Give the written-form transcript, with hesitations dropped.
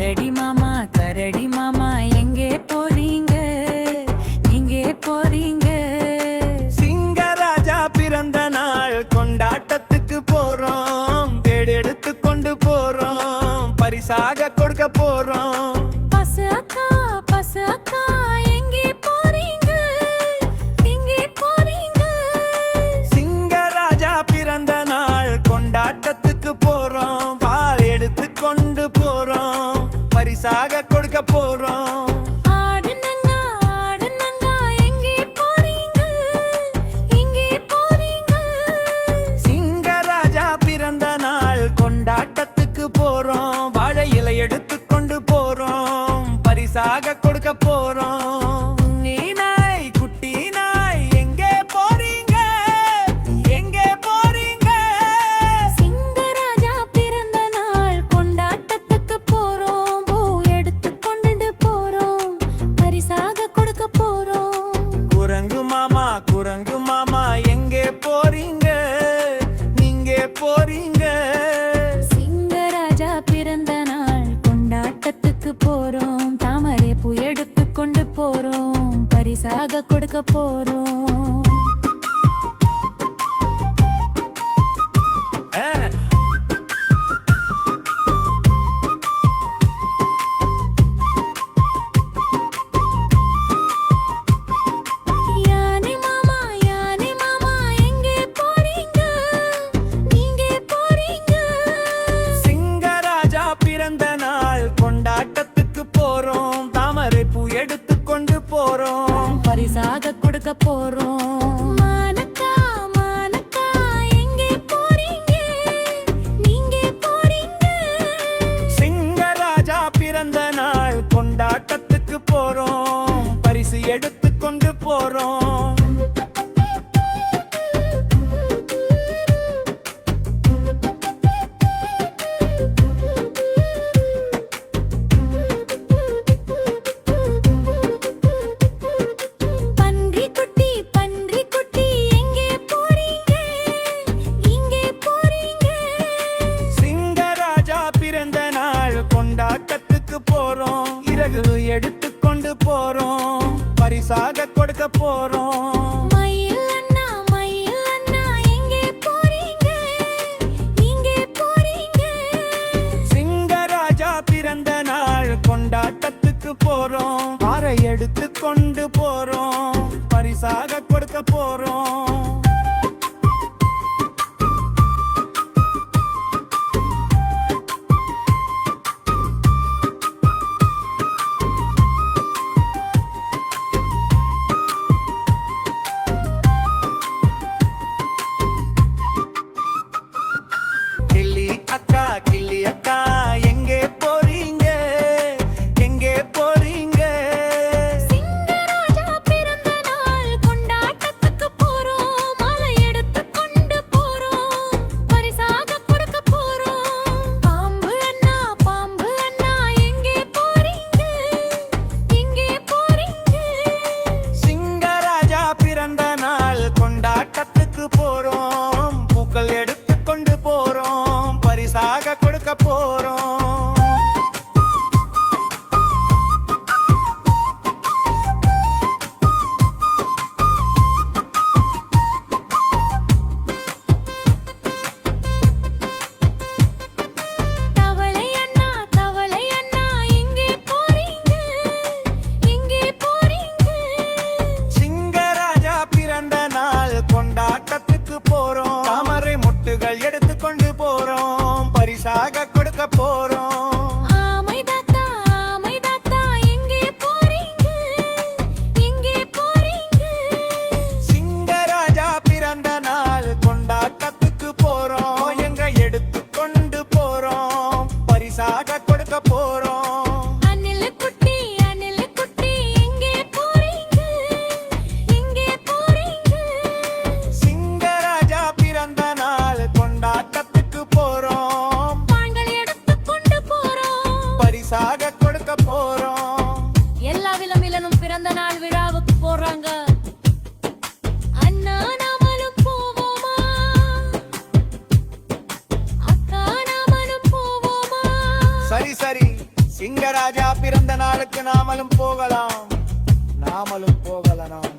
கரடி மாமா எங்கே போறீங்க, எங்கே போறீங்க? சிங்கராஜா பிறந்த நாள் கொண்டாட்டத்துக்கு போறோம், வேடு எடுத்து கொண்டு போறோம், பரிசாக கொடுக்க போறோம். பசு அக்கா எங்கே போறீங்க, எங்கே போறீங்க? சிங்கராஜா பிறந்த நாள் கொண்டாட்டத்துக்கு போறோம், பால் எடுத்து கொண்டு போறோம், பரிசாக கொடுக்க போறோம். எங்கே போறீங்க, எங்கே போறீங்க? சிங்கராஜா பிறந்த நாள் கொண்டாட்டத்துக்கு போறோம், வாழை இலை எடுத்து கொண்டு போறோம், பரிசாக கொடுக்க போறோம். நீ நாய் குட்டி நாய் எங்கே போறீங்க, எங்கே போறீங்க? சிங்கராஜா பிறந்த நாள் கொண்டாட்டத்துக்கு போறோம், பூ எடுத்து கொண்டு போறோம், பரிசாக கொடுக்க போறோம். குரங்கு மாமா எங்கே போறீங்க, நீங்க போறீங்க? சிங்கராஜா பிறந்த நாள் கொண்டாட்டத்துக்கு போறோம், தாமரை பூ எடுத்து கொண்டு போறோம், பரிசாக கொடுக்க போறோம். யானை மாமா எங்கே போறீங்க, நீங்க போறீங்க? சிங்கராஜா பிறந்த நாள் கொண்டாட்டத்துக்கு போறோம், தாமரை பூ எடுத்து கொண்டு போறோம், பரிசாக கொடுக்க போறோம். மானக்கா எங்கே போறீங்க, நீங்க போறீங்க? சிங்கராஜா பிறந்த நாள் கொண்டாட்டத்துக்கு போறோம், பரிசு எடுத்து கொண்டு போறோம். பன்றி குட்டி எங்கே போறீங்க, இங்கே போறீங்க? சிங்கராஜா பிறந்த நாள் கொண்டாட்டத்துக்கு போறோம், இறகு எடுத்து கொண்டு போறோம், பரிசாக கொடுக்க போறோம். மயில் அண்ணா எங்கே போறீங்க, இங்கே போறீங்க? சிங்கராஜா பிறந்த நாள் கொண்டாட்டத்துக்கு போறோம், பாறை எடுத்து கொண்டு போறோம், பரிசாக கொடுக்க போறோம். கிள்ளி அக்கா எங்கே போறீங்க, எங்கே போறீங்க? சிங்கராஜா பிறந்த நாள் கொண்டாட்டத்துக்கு போறோம், நாமளும் போகலாம் நாமளும் போகலாம்